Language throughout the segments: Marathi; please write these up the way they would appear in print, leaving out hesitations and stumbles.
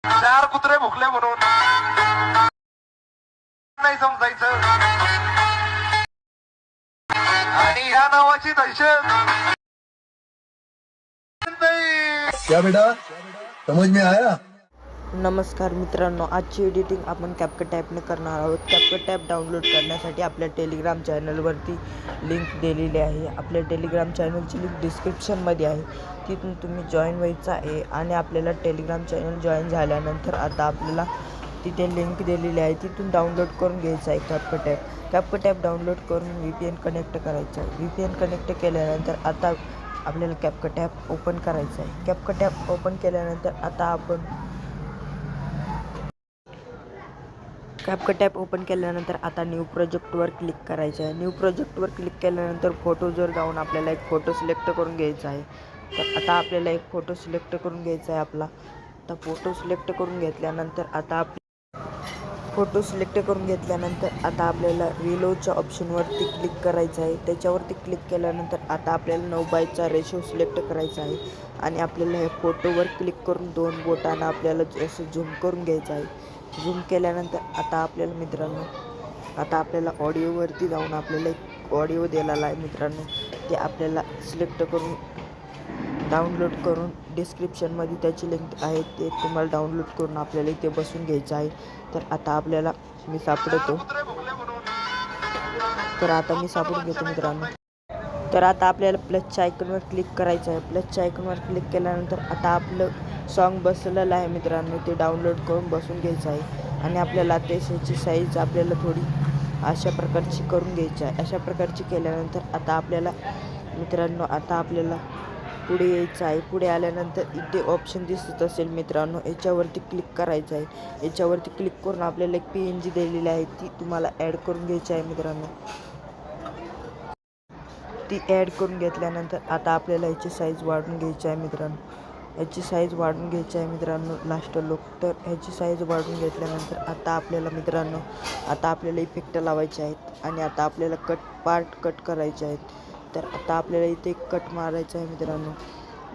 चार कुत्रे भुकले म्हणून नाही समजायचं आणि ह्या नावाची दहशत। क्या बेटा समझ में आया? नमस्कार मित्रांनो, आजची एडिटिंग आपण CapCut ॲपने करणार आहोत। CapCut ॲप डाउनलोड करण्यासाठी आपल्या टेलिग्राम चॅनलवरती लिंक दिलेली आहे। आपल्या टेलिग्राम चॅनलची लिंक डिस्क्रिप्शनमध्ये आहे, तिथून तुम्ही जॉईन व्हायचं आहे। आणि आपल्याला टेलिग्राम चॅनल जॉईन झाल्यानंतर आता आपल्याला तिथे लिंक दिलेली आहे, तिथून डाउनलोड करून घ्यायचं आहे CapCut app. CapCut app download करून VPN कनेक्ट करायचं आहे। VPN कनेक्ट केल्यानंतर आता आपल्याला CapCut ॲप ओपन करायचं आहे। CapCut ॲप ओपन केल्यानंतर आता आपण CapCut ॲप ओपन केल्यानंतर आता न्यू प्रोजेक्टवर क्लिक करायचं आहे। न्यू प्रोजेक्टवर क्लिक केल्यानंतर फोटोजवर जाऊन आपल्याला एक फोटो सिलेक्ट करून घ्यायचा आहे। तर आता आपल्याला एक फोटो सिलेक्ट करून घ्यायचा आहे आपला। तर फोटो सिलेक्ट करून घेतल्यानंतर आता आपल्याला रिलोडच्या ऑप्शनवरती क्लिक करायचं आहे। त्याच्यावरती क्लिक केल्यानंतर आता आपल्याला 9:5चा रेशो सिलेक्ट करायचा आहे। आणि आपल्याला हे फोटोवर क्लिक करून 2 बोटांना आपल्याला असं झूम करून घ्यायचं आहे। झूम केल्यानंतर आता आपल्याला मित्रांनो आपल्याला ऑडिओवरती जाऊन आपल्याला एक ऑडिओ दिलेला आहे मित्रांनो, ते आपल्याला सिलेक्ट करून डाउनलोड करून डिस्क्रिप्शनमध्ये त्याची लिंक आहे, ते तुम्हाला डाउनलोड करून आपल्याला इथे बसून घ्यायचं आहे। तर आता आपल्याला मी सापडतो, तर आता मी सापडून घेतो मित्रांनो। तर आता आपल्याला प्लसच्या आयकॉनवर क्लिक करायचं आहे। प्लसच्या आयकॉनवर क्लिक केल्यानंतर आता आपलं सॉन्ग बसलेलं आहे मित्रांनो, ते डाउनलोड करून बसून घ्यायचं आहे। आणि आपल्याला त्याची साईज आपल्याला थोडी अशा प्रकारची करून घ्यायची आहे। अशा प्रकारची केल्यानंतर आता आपल्याला मित्रांनो आपल्याला पुढे यायचं आहे। पुढे आल्यानंतर इथे ऑप्शन दिसत असेल मित्रांनो, याच्यावरती क्लिक करायचं आहे। याच्यावरती क्लिक करून आपल्याला एक PNG दिलेली आहे, ती तुम्हाला ॲड करून घ्यायची आहे मित्रांनो। ती ॲड करून घेतल्यानंतर आता आपल्याला याची साईज वाढवून घ्यायची आहे मित्रांनो। याची साईज वाढवून घ्यायची आहे मित्रांनो लास्ट लोक। तर ह्याची साईज वाढवून घेतल्यानंतर आता आपल्याला मित्रांनो आपल्याला इफेक्ट लावायचे आहेत। आणि आता आपल्याला पार्ट कट करायचे आहेत। तर आता आपल्याला इथे कट मारायचं आहे मित्रांनो।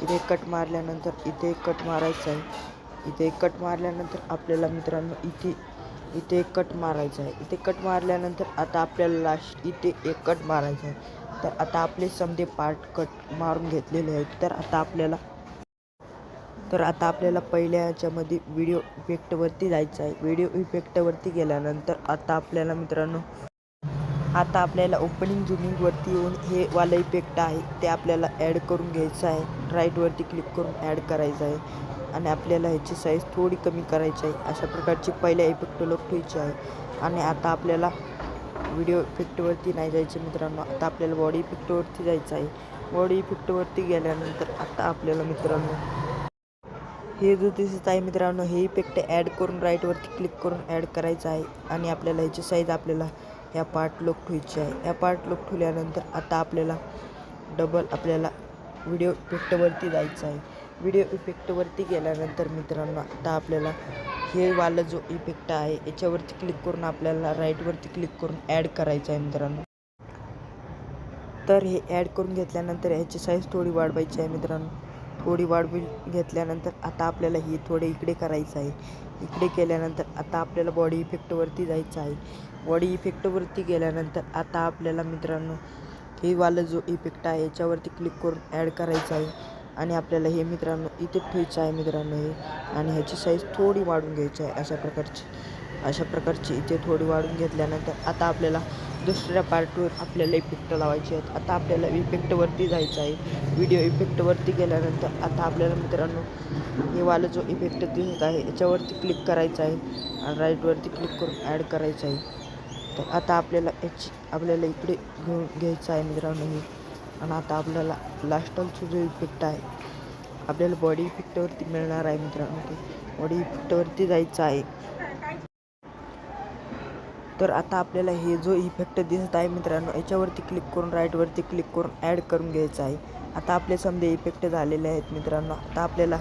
इथे कट मारल्यानंतर इथे कट मारायचं आहे। इथे कट मारल्यानंतर आपल्याला मित्रांनो इथे कट मारायचं आहे। इथे कट मारल्यानंतर आता आपल्याला लास्ट इथे एक कट मारायचं आहे। तर आता आपले समजे पार्ट कट मारून घेतलेले आहेत। तर आता आपल्याला पहिल्या ह्याच्यामध्ये व्हिडिओ इफेक्टवरती जायचं आहे। व्हिडिओ इफेक्टवरती गेल्यानंतर आता आपल्याला मित्रांनो आपल्याला ओपनिंग झुमिंगवरती येऊन हे वाला इफेक्ट आहे, ते आपल्याला ॲड करून घ्यायचं आहे। राईटवरती क्लिक करून ॲड करायचं आहे। आणि आपल्याला ह्याची साईज थोडी कमी करायची आहे। अशा प्रकारची पहिल्या इफेक्ट लोक ठेवायची आहे। आणि आता आपल्याला व्हिडिओ इफेक्टवरती नाही जायचं मित्रांनो, आता आपल्याला बॉडी इफेक्टवरती जायचं आहे। बॉडी इफेक्टवरती गेल्यानंतर आता आपल्याला मित्रांनो हे जो दिसत आहे मित्रांनो, हे इफेक्ट ॲड करून राईटवरती क्लिक करून ॲड करायचं आहे। आणि आपल्याला ह्याची साईज आपल्याला ह्या पार्ट लोक ठेवायची आहे। ह्या पार्ट लोक ठेवल्यानंतर आता आपल्याला आपल्याला व्हिडिओ इफेक्टवरती जायचं आहे। व्हिडिओ इफेक्टवरती गेल्यानंतर मित्रांनो आता आपल्याला हे वाला जो इफेक्ट आहे याच्यावरती क्लिक करून आपल्याला राईटवरती क्लिक करून ॲड करायचं आहे मित्रांनो। तर हे ॲड करून घेतल्यानंतर ह्याची साईज थोडी वाढवायची आहे मित्रांनो। थोडी वाढवून घेतल्यानंतर आता आपल्याला हे थोडे इकडे करायचं आहे। इकडे केल्यानंतर आता आपल्याला बॉडी इफेक्टवरती जायचं आहे। बॉडी इफेक्टवरती गेल्यानंतर आता आपल्याला मित्रांनो हे वाला जो इफेक्ट आहे याच्यावरती क्लिक करून ॲड करायचं आहे। आणि आपल्याला हे मित्रांनो इथे ठेवायचं आहे मित्रांनो हे। आणि ह्याची साईज थोडी वाढवून घ्यायची आहे अशा प्रकारची इथे थोडी वाढवून घेतल्यानंतर आता आपल्याला दुसऱ्या पार्टवर आपल्याला इफेक्ट लावायचे आहेत। आता आपल्याला इफेक्टवरती जायचं आहे। व्हिडिओ इफेक्टवरती गेल्यानंतर आता आपल्याला मित्रांनो हे वाला जो इफेक्ट दिसत आहे याच्यावरती क्लिक करायचं आहे। आणि राईटवरती क्लिक करून ॲड करायचं आहे। तर आता आपल्याला आपल्याला इकडे घेऊन घ्यायचं आहे मित्रांनो हे। आणि आता आपल्याला लास्टचा जो इफेक्ट आहे आपल्याला बॉडी इफेक्टवरती मिळणार आहे मित्रांनो, ते बॉडी इफेक्टवरती जायचं आहे। तर आता आपल्याला हे जो इफेक्ट दिसत आहे मित्रांनो याच्यावरती क्लिक करून राईटवरती क्लिक करून ॲड करून घ्यायचं आहे। आता आपले समजे इफेक्ट झालेले आहेत मित्रांनो। आता आपल्याला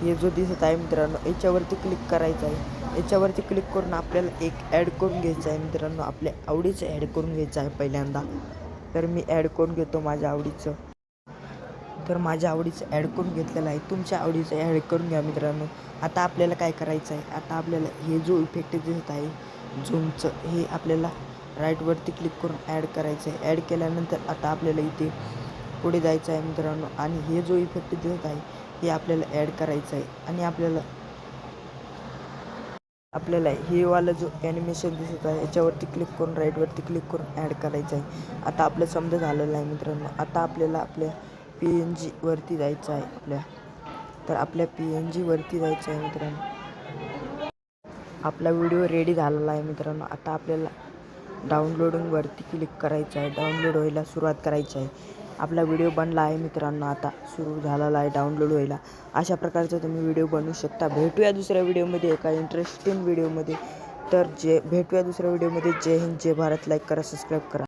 हे जो दिसत आहे मित्रांनो याच्यावरती क्लिक करायचं आहे। याच्यावरती क्लिक करून आपल्याला एक ॲड करून घ्यायचं आहे मित्रांनो, आपल्या आवडीचं ॲड करून घ्यायचं आहे पहिल्यांदा। तर मी ॲड करून घेतो माझ्या आवडीचं। तर माझ्या आवडीचं ॲड करून घेतलेलं आहे. तुमच्या आवडीचं ॲड करून घ्या मित्रांनो. आता आपल्याला काय करायचं आहे, आता आपल्याला हे जो इफेक्ट दिसत आहे झूमचं, हे आपल्याला राईटवरती क्लिक करून ॲड करायचं आहे. ॲड केल्यानंतर आता आपल्याला इथे पुढे जायचं आहे मित्रांनो आणि हे जो इफेक्ट दिसत आहे हे आपल्याला ॲड करायचं आहे आणि आपल्याला हे वाला जो ॲनिमेशन दिसत आहे याच्यावरती क्लिक करून राईटवरती क्लिक करून ॲड करायचं आहे. आता आपलं समजा झालेलं आहे मित्रांनो. आता आपल्याला आपल्या PNG वरती जायचं आहे. तर आपल्या PNG वरती जायचं आहे मित्रांनो. आपला व्हिडिओ रेडी झालेला आहे मित्रांनो. आता आपल्याला डाउनलोडिंगवरती क्लिक करायचं आहे. डाउनलोड व्हायला सुरुवात करायची आहे. आपला व्हिडिओ बनला आहे मित्रांनो. आता सुरू झालेला आहे डाउनलोड व्हायला. अशा प्रकारचा तुम्ही व्हिडिओ बनवू शकता. भेटूया दुसऱ्या व्हिडिओमध्ये एका इंटरेस्टिंग व्हिडिओमध्ये. तर भेटूया दुसऱ्या व्हिडिओमध्ये. जय हिंद, जय भारत. लाईक करा, सबस्क्राईब करा.